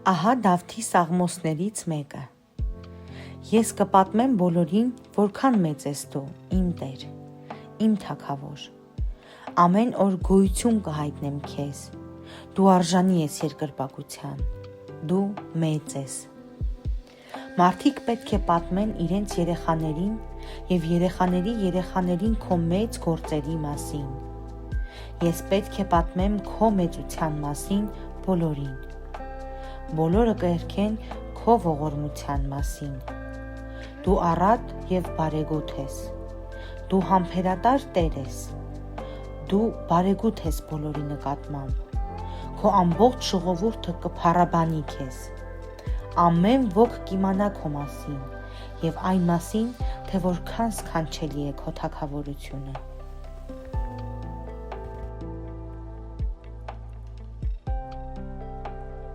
Ահա Դավթի սաղմոսներից մեկը. Ես կպատմեմ բոլորին, որքան մեծ ես դու, իմ Տեր, իմ Թագավոր, ամեն օր գոյություն կհայտնեմ քեզ, դու արժանի ես երկրպագության, դու մեծ ես։ Մարդիկ պետք է պատմեն իրենց երեխաներին և երեխաներին քո մեծ գործերի մասին։ Ես պետք է պատմեմ քո մեծության մասին բոլորին։ Բոլորը կերքեն քո ողորմության մասին։ Դու առատ և բարեգութ ես։ Դու համբերատար Տեր ես։ Դու բարեգութ ես բոլորի նկատմամբ։ Քո ամբողջ ժողովուրդը կփառաբանի քեզ։ Ամեն ոք կիմանա քո մասին և այն մասին, թե որքան սքանչելի է քո թագավորությունը։